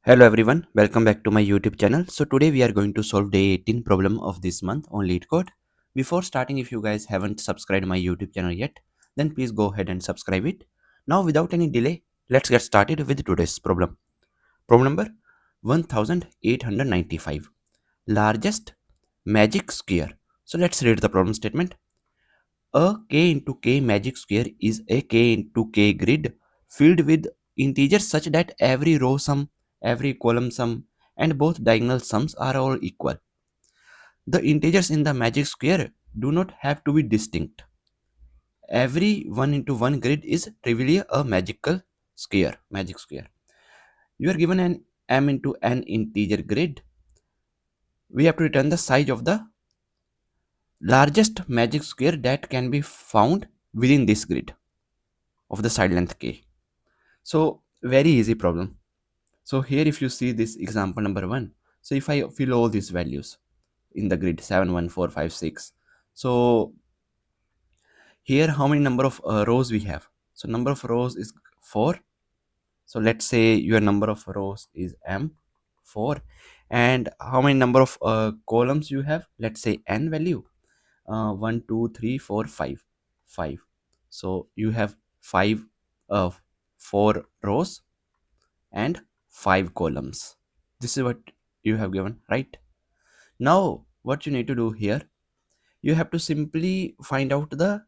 Hello everyone, welcome back to my YouTube channel. So today we are going to solve day 18 problem of this month on LeetCode. Before starting, if you guys haven't subscribed my YouTube channel yet, then please go ahead and subscribe it. Now without any delay, let's get started with today's problem. Problem number 1895. Largest magic square. So let's read the problem statement. A k into k magic square is a k into k grid filled with integers such that every row sum, every column sum, and both diagonal sums are all equal. The integers in the magic square do not have to be distinct. Every 1 into 1 grid is trivially a magical square, magic square. You are given an m into n integer grid. We have to return the size of the largest magic square that can be found within this grid of the side length k. So very easy problem. So here if you see this example number 1, so if I fill all these values in the grid 7 1 4 5 6, so here how many number of rows we have? So number of rows is 4. So let's say your number of rows is m 4, and how many number of columns you have? Let's say n value 1 2 3 4 5 5. So you have 5 uh, 4 rows and 5 columns. This is what you have given, right? Now what you need to do here, you have to simply find out the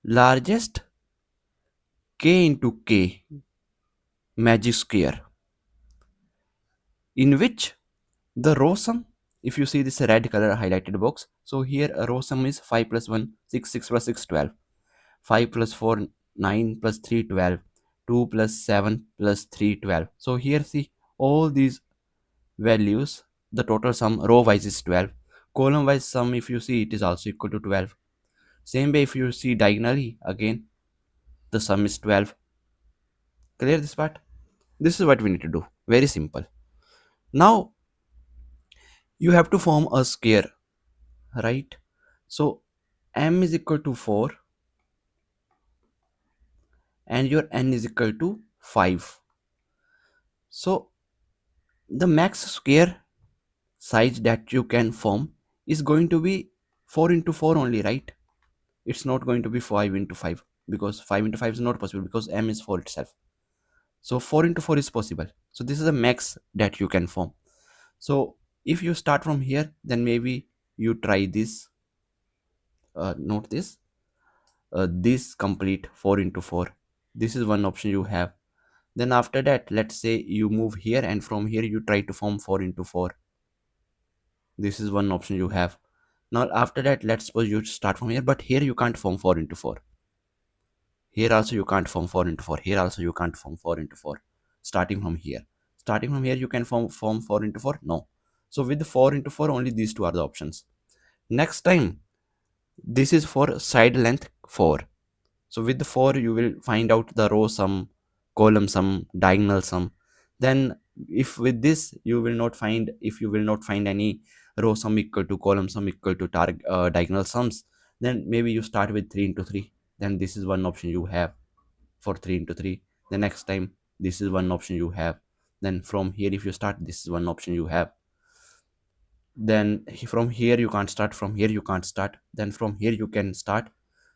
largest k into k magic square in which the row sum, if you see this red color highlighted box, so here a row sum is 5 plus 1 6, 6 plus 6 12, 5 plus 4 9 plus 3 12, 2 plus 7 plus 3 12. So here see all these values, the total sum row wise is 12, column wise sum if you see it is also equal to 12. Same way if you see diagonally again the sum is 12. Clear this part? This is what we need to do. Very simple. Now you have to form a square, right? So m is equal to 4 and your n is equal to 5. So the max square size that you can form is going to be 4 into 4 only, right? It's not going to be 5 into 5 because 5 into 5 is not possible because m is 4 itself. So 4 into 4 is possible. So this is the max that you can form. So if you start from here, then maybe you try this. Note this complete 4 into 4. This is one option you have. Then after that, let's say you move here and from here you try to form 4 into 4. This is one option you have. Now after that, let's suppose you start from here, but here you can't form 4 into 4. Here also you can't form 4 into 4. Here also you can't form 4 into 4. Starting from here. Starting from here you can form 4 into 4? No. So with 4 into 4, only these two are the options. Next time, this is for side length 4. So with the 4 you will find out the row sum, column sum, diagonal sum. Then if with this you will not find, if you will not find any row sum equal to column sum equal to diagonal sums, then maybe you start with 3 into 3. Then this is one option you have for 3 into 3. The next time, this is one option you have. Then from here if you start, this is one option you have. Then from here you can't start, from here you can't start, then from here you can start.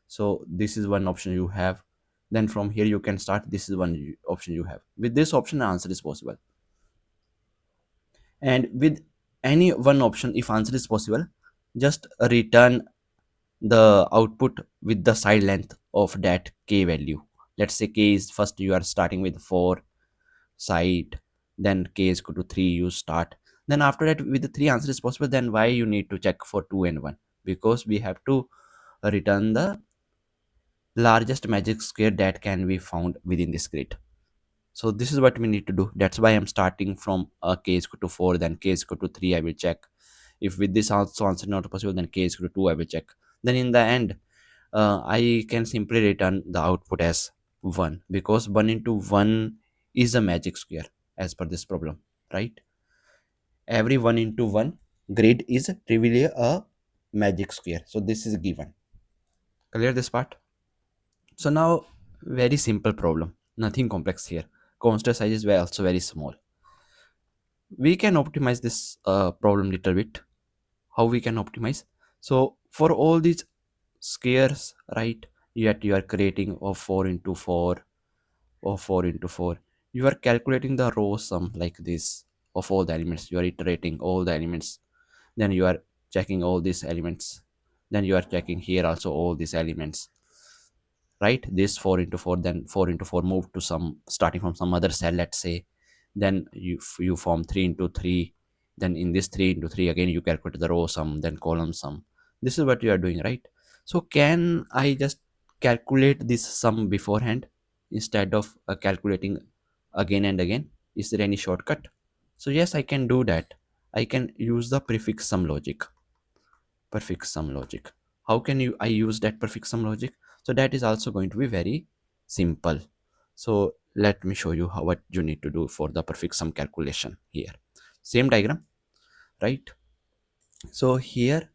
So this is one option you have. Then from here you can start, this is one option you have. With this option, the answer is possible. And with any one option, if answer is possible, just return the output with the side length of that k value. Let's say k is first, you are starting with 4 side, then k is equal to 3, you start. Then after that, with the 3 answer is possible, then why you need to check for 2 and 1? Because we have to return the largest magic square that can be found within this grid. So this is what we need to do. That's why I'm starting from k is equal to 4, then k is equal to 3, I will check. If with this also answer not possible, then k is equal to 2, I will check. Then in the end, I can simply return the output as 1, because 1 into 1 is a magic square as per this problem, right? Every 1 into 1 grid is trivially a magic square. So this is given. Clear this part? So now, very simple problem, nothing complex here. Constant sizes were also very small. we can optimize this problem little bit. How we can optimize? So for all these squares, right, yet you are creating a 4 into 4 or 4 into 4, you are calculating the row sum like this of all the elements. You are iterating all the elements, then you are checking all these elements, then you are checking here also all these elements, right? This 4 into 4, then 4 into 4 move to some starting from some other cell, let's say. Then you form 3 into 3, then in this 3 into 3 again you calculate the row sum, then column sum. This is what you are doing, right? So can I just calculate this sum beforehand instead of calculating again and again? Is there any shortcut? So yes, I can do that. I can use the prefix sum logic. Prefix sum logic. How can you I use that prefix sum logic? So that is also going to be very simple. So let me show you how what you need to do for the prefix sum calculation here. Same diagram, right? So here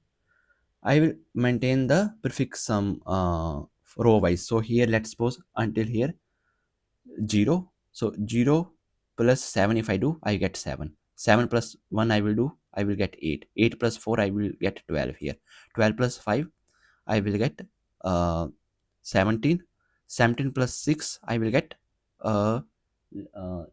I will maintain the prefix sum row wise. So here let's suppose until here 0. So 0 plus 7, if I do, I get 7. 7 plus 1 I will do, I will get 8. 8 plus 4 I will get 12 here. 12 plus 5 I will get 17. 17 plus 6 I will get uh,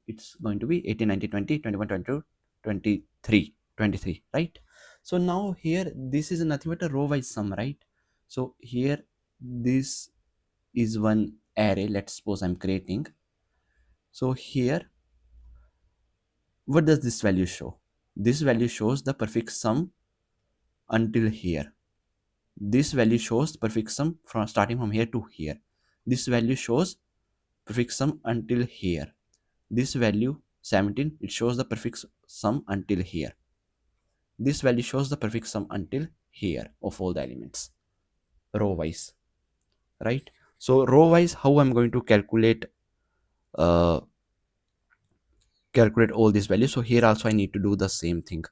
it's going to be 18, 19, 20, 21, 22, 23, 23, right? So now here this is nothing but a row wise sum, right? So here this is one array, let's suppose I'm creating. So here what does this value show? This value shows the prefix sum until here. This value shows prefix sum from starting from here to here. This value shows prefix sum until here. This value 17, it shows the prefix sum until here. This value shows the prefix sum until here of all the elements, row wise, right? So row wise, how I'm going to uh, calculate all these values? So here also I need to do the same thing.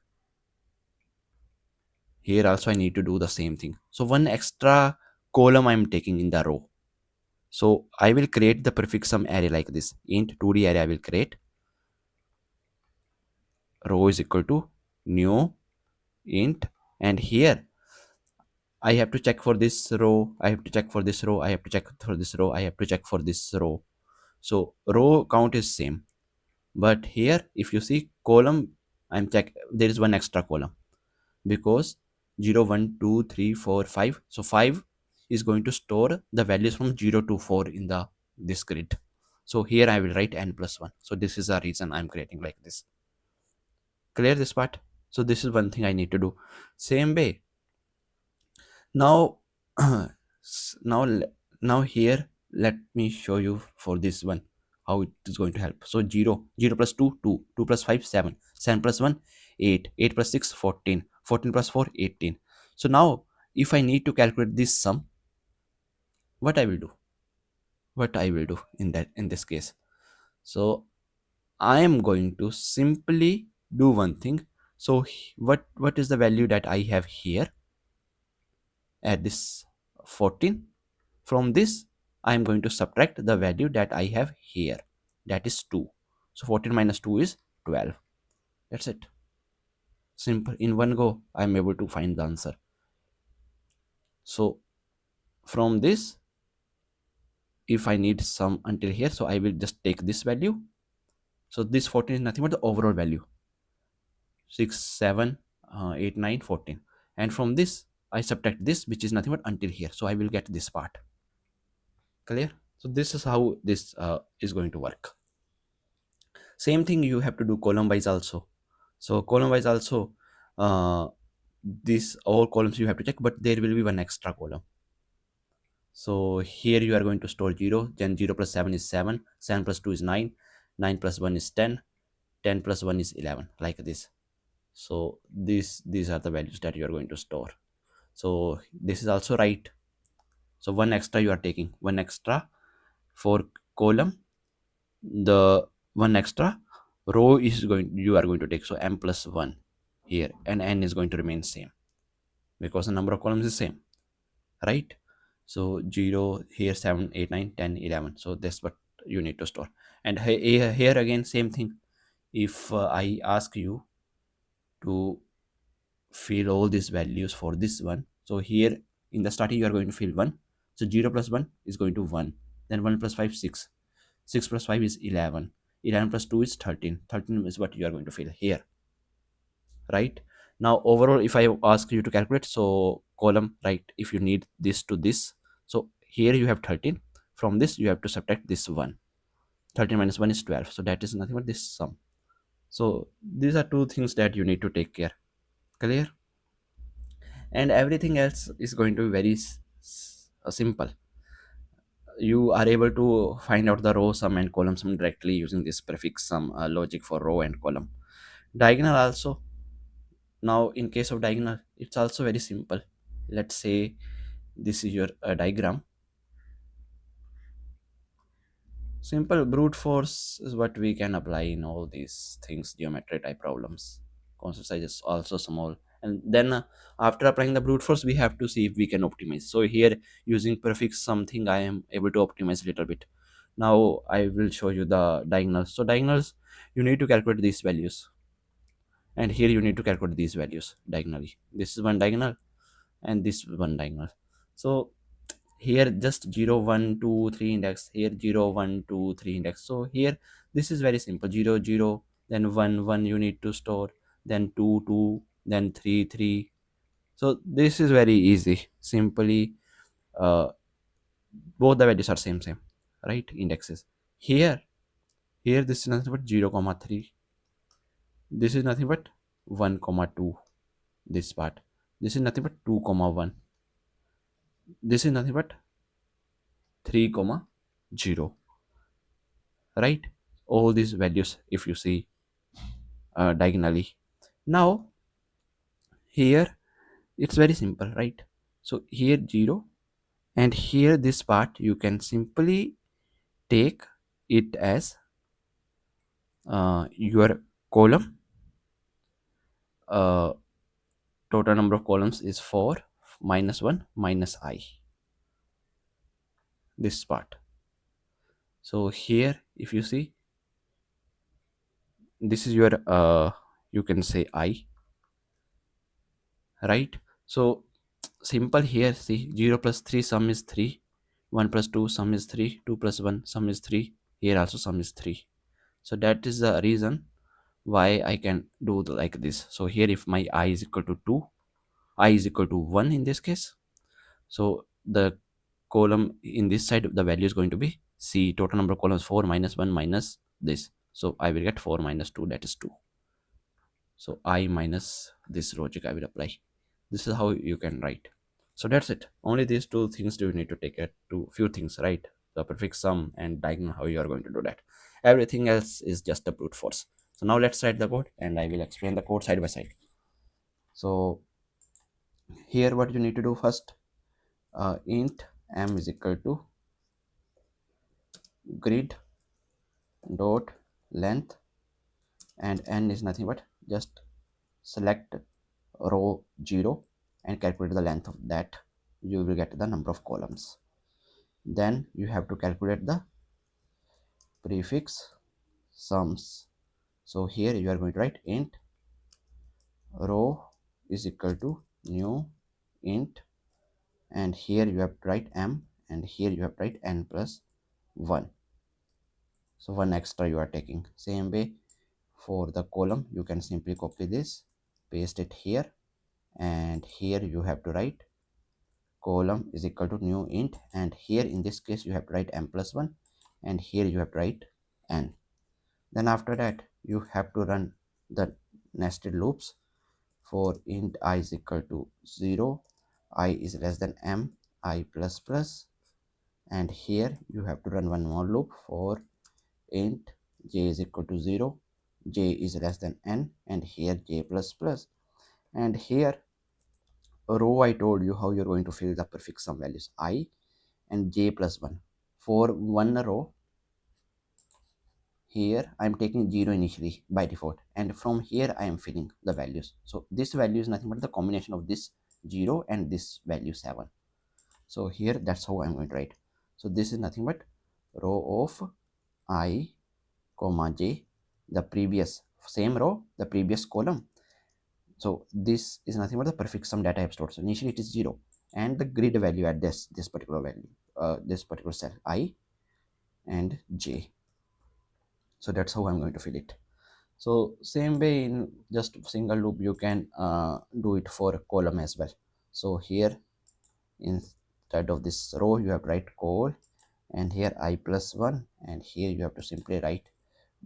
Here also I need to do the same thing. So one extra column I'm taking in the row. So I will create the prefix sum array like this. Int 2D array I will create. Row is equal to new int, and here I have to check for this row, I have to check for this row, I have to check for this row, I have to check for this row. So row count is same, but here if you see column, I'm check there is one extra column because 0 1 2 3 4 5. So 5 is going to store the values from 0 to 4 in the this grid. So here I will write n plus 1. So this is the reason I'm creating like this. Clear this part? So this is one thing I need to do. Same way now. now now here let me show you for this one how it is going to help. So 0 0 plus 2 2, 2 plus 5 7, 7 plus 1 8, 8 plus 6 14, 14 plus 4 18. So now if I need to calculate this sum, what I will do, in that in this case, so I am going to simply do one thing. So what is the value that I have here at this 14? From this I am going to subtract the value that I have here, that is 2. So 14 minus 2 is 12. That's it. Simple. In one go I am able to find the answer. So from this, if I need sum until here, so I will just take this value. So this 14 is nothing but the overall value, 6 7 8 9 14, and from this I subtract this, which is nothing but until here, so I will get this part. Clear? So this is how this is going to work. Same thing you have to do column wise also. So column wise also, these all columns you have to check, but there will be one extra column. So here you are going to store 0, then 0 plus 7 is 7, 7 plus 2 is 9, 9 plus 1 is 10, 10 plus 1 is 11, like this. So these are the values that you are going to store. So this is also right. So one extra you are taking, one extra for column, the one extra row is going, you are going to take. So m plus 1 here, and n is going to remain same because the number of columns is same, right? So 0 here, 7 8 9 10 11. So that's what you need to store. And here again same thing. if I ask you to fill all these values for this one, so here in the starting you are going to fill 1, so 0 plus 1 is going to 1, then 1 plus 5 6, 6 plus 5 is 11, 11 plus 2 is 13, 13 is what you are going to fill here, right? Now overall if I ask you to calculate, so column, right, if you need this to this, so here you have 13, from this you have to subtract this one, 13 minus 1 is 12, so that is nothing but this sum. So these are two things that you need to take care. Clear? And everything else is going to be very simple. You are able to find out the row sum and column sum directly using this prefix sum logic for row and column. Diagonal also. Now in case of diagonal, it's also very simple. Let's say this is your diagram. Simple brute force is what we can apply in all these things, geometry type problems. Constant size is also small. And then after applying the brute force, we have to see if we can optimize. So here using prefix something, I am able to optimize a little bit. Now I will show you the diagonals. So diagonals, you need to calculate these values. And here you need to calculate these values diagonally. This is one diagonal and this one diagonal. So here just 0 1 2 3 index, here 0 1 2 3 index. So here this is very simple, 0 0, then 1 1 you need to store, then 2 2, then 3 3. So this is very easy, simply uh, both the values are same, right, indexes. Here this is nothing but 0 comma 3, this is nothing but 1 comma 2, this part, this is nothing but 2 comma 1, this is nothing but 3 comma 0, right? All these values if you see diagonally. Now here it's very simple, right? So here 0 and here this part you can simply take it as your column. uh, Total number of columns is 4 minus 1 minus I, this part. So here if you see, this is your you can say I, right? So simple here, see, 0 plus 3 sum is 3, 1 plus 2 sum is 3, 2 plus 1 sum is 3, here also sum is 3. So that is the reason why I can do like this. So here if my I is equal to 2, I is equal to 1 in this case, so the column in this side the value is going to be C, total number of columns 4 minus 1 minus this, so I will get 4 minus 2, that is 2. So I minus this logic I will apply. This is how you can write. So that's it. Only these two things do you need to take it to few things, right? The prefix sum and diagonal, how you are going to do that. Everything else is just a brute force. So now let's write the code and I will explain the code side by side. So here what you need to do first, int m is equal to grid dot length, and n is nothing but just select row 0 and calculate the length of that, you will get the number of columns. Then you have to calculate the prefix sums. So here you are going to write int row is equal to new int, and here you have to write m, and here you have to write n plus 1. So one extra you are taking. Same way for the column, you can simply copy this, paste it here, and here you have to write column is equal to new int, and here in this case you have to write m plus 1, and here you have to write n. Then after that you have to run the nested loops for int I is equal to 0, I is less than m, I plus plus, and here you have to run one more loop for int j is equal to 0, j is less than n, and here j plus plus, and here row I told you how you're going to fill the prefix sum values I and j plus 1. For one row, here I am taking 0 initially by default, and from here I am filling the values. So this value is nothing but the combination of this 0 and this value 7. So here that's how I'm going to write. So this is nothing but row of I comma j, the previous same row, the previous column. So this is nothing but the prefix sum data I have stored. So initially it is 0 and the grid value at this particular value, this particular cell I and j. So that's how I'm going to fill it. So same way in just single loop you can do it for a column as well. So here instead of this row you have to write col, and here I plus 1, and here you have to simply write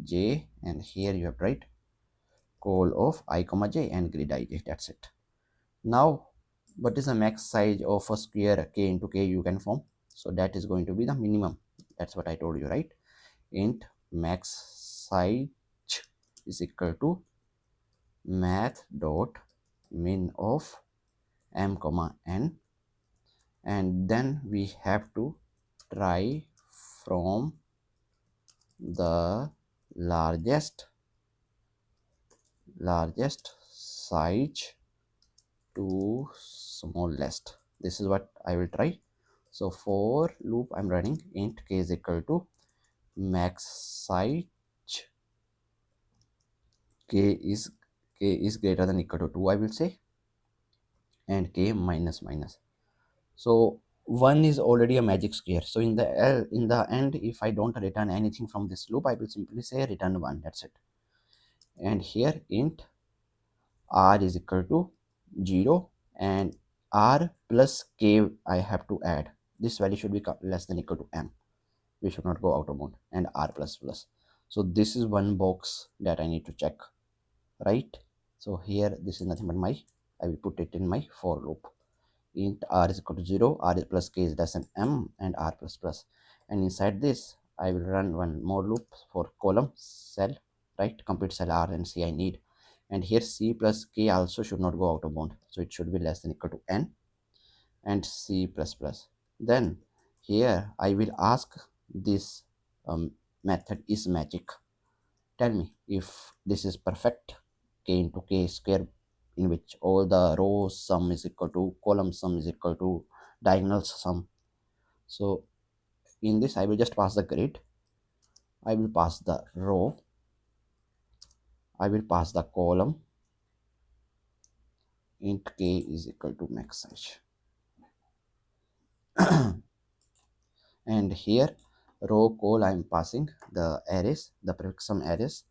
j, and here you have to write col of I comma j and grid ij. That's it. Now what is the max size of a square k into k you can form? So that is going to be the minimum. That's what I told you, right? Int max size is equal to math dot min of m comma n, and then we have to try from the largest size to smallest. This is what I will try. So for loop I'm running int k is equal to max size k is greater than equal to 2, I will say, and k minus minus. So 1 is already a magic square. So in the end, if I don't return anything from this loop, I will simply say return 1. That's it. And here int r is equal to 0, and r plus k I have to add. This value should be less than equal to m. We should not go out of mode, and r plus plus. So this is one box that I need to check, right? So here this is nothing but I will put it in my for loop. Int r is equal to 0, r plus k is less than m, and r plus plus. And inside this I will run one more loop for column cell, right? Complete cell r and c I need. And here c plus k also should not go out of bound, so it should be less than equal to n and c plus plus. Then here I will ask this method is magic. Tell me if this is perfect k into k square, in which all the rows sum is equal to column sum is equal to diagonal sum. So in this I will just pass the grid, I will pass the row, I will pass the column, int k is equal to max size. And here row col I am passing the arrays, the prefix sum arrays,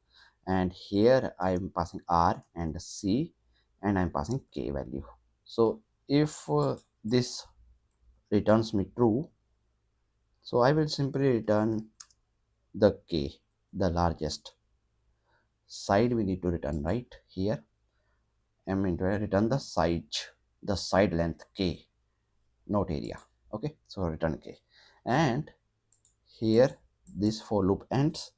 and here I am passing r and c, and I am passing k value. So if this returns me true, so I will simply return the k, the largest side we need to return, right? Here I'm going to return the side length k, not area. Okay, so return k. And here this for loop ends,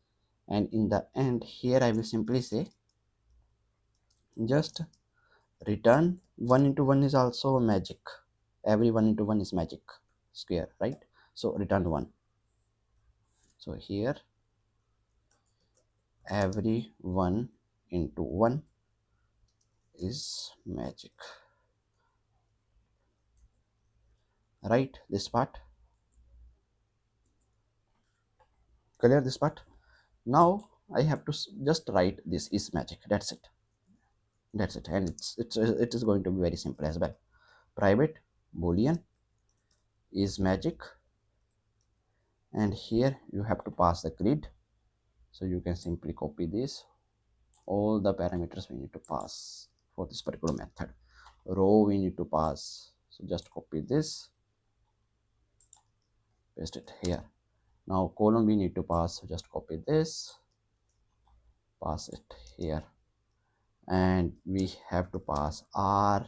and in the end here I will simply say just return 1 into 1 is also magic. Every 1 into 1 is magic square, right? So return 1. So here every 1 into 1 is magic, right? This part clear, this part. Now I have to just write this is magic. That's it. That's it. And it is going to be very simple as well. Private boolean is magic, and here you have to pass the grid. So you can simply copy this, all the parameters we need to pass for this particular method. Row we need to pass, so just copy this, paste it here. Now column we need to pass, so just copy this, pass it here. And we have to pass r,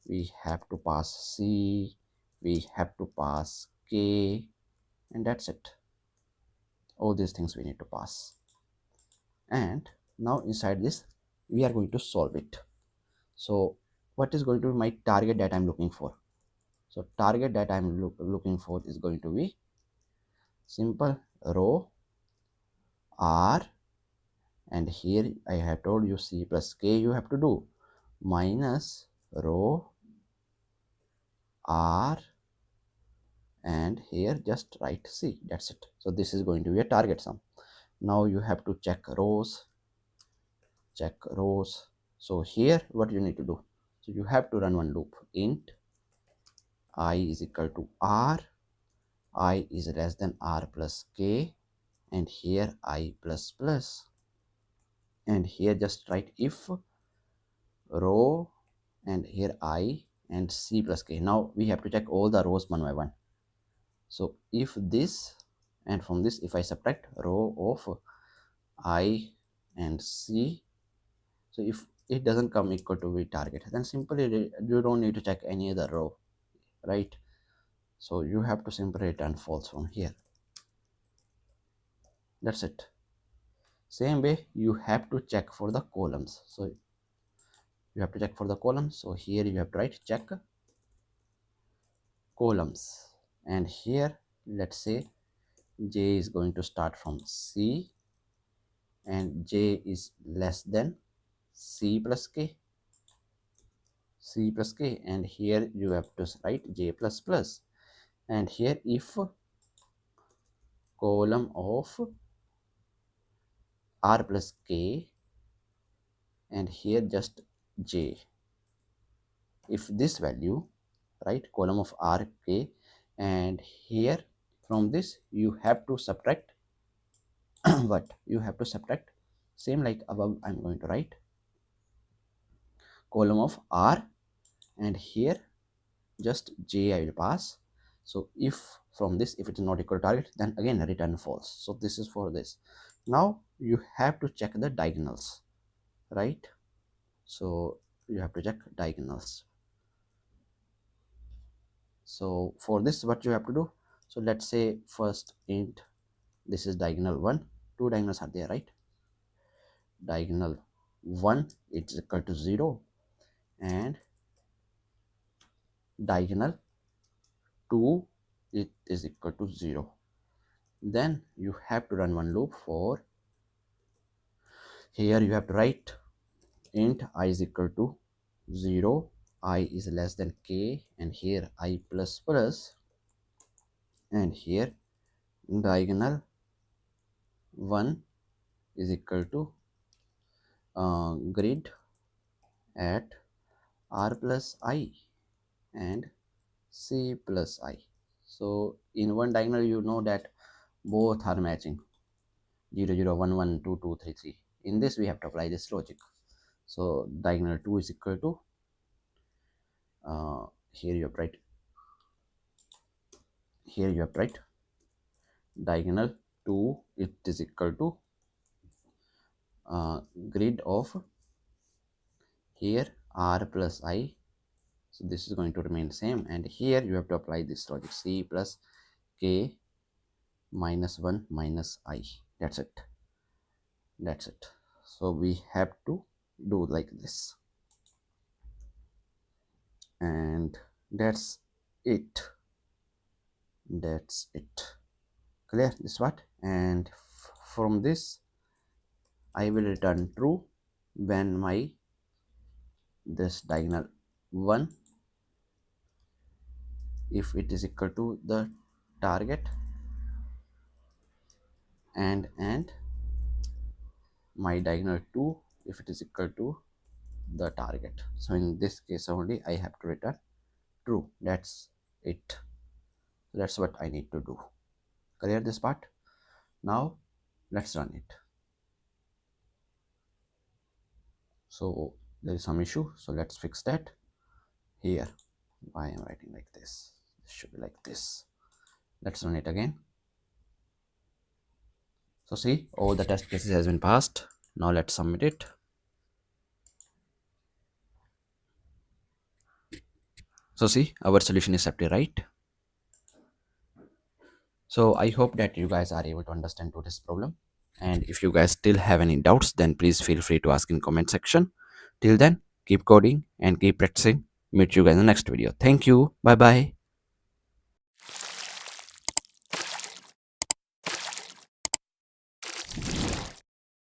we have to pass c, we have to pass k, and that's it. All these things we need to pass. And now inside this we are going to solve it. So what is going to be my target that I'm looking for? So target that I'm looking for is going to be simple row r, and here I have told you c plus k you have to do, minus row r, and here just write c. That's it. So this is going to be a target sum. Now you have to check rows, check rows. So here what you need to do, so you have to run one loop, int I is equal to r, I is less than r plus k, and here I plus plus, and here just write if row, and here I and c plus k. Now we have to check all the rows one by one. So if this, and from this if I subtract row of I and c, so if it doesn't come equal to the target, then simply you don't need to check any other row, right? So you have to simply return false from here. That's it. Same way you have to check for the columns. So you have to check for the columns. So here you have to write check columns, and here let's say j is going to start from c, and j is less than c plus k, and here you have to write j plus plus, and here if column of r plus k, and here just j, if this value, right, column of r k, and here from this you have to subtract what you have to subtract, same like above I'm going to write column of r, and here just j I will pass. So if from this if it is not equal to target, then again return false. So this is for this. Now you have to check the diagonals, right? So you have to check diagonals. So for this what you have to do, so let's say first int, this is diagonal 1, two diagonals are there, right? Diagonal 1 it's equal to 0, and diagonal 2 it is equal to 0. Then you have to run one loop for here. You have to write int I is equal to 0, I is less than k, and here I plus plus, and here diagonal 1 is equal to grid at r plus I and c plus I. So in one diagonal you know that both are matching 0 0 1 1 2 2 3 3. In this we have to apply this logic. So diagonal 2 is equal to here you have write diagonal 2 it is equal to grid of here r plus I. So this is going to remain same, and here you have to apply this logic c plus k minus 1 minus I. That's it. So we have to do like this, and that's it. Clear this part? And from this I will return true when my this diagonal 1 if it is equal to the target, and my diagonal 2 if it is equal to the target. So in this case only I have to return true. That's it. That's what I need to do. Clear this part? Now let's run it. So there is some issue, so let's fix that. Here why I'm writing like this, it should be like this. Let's run it again. So see, all the test cases has been passed. Now let's submit it. So see, our solution is accepted, right? So I hope that you guys are able to understand today's problem. And if you guys still have any doubts, then please feel free to ask in comment section. Till then, keep coding and keep practicing. Meet you guys in the next video. Thank you. Bye bye.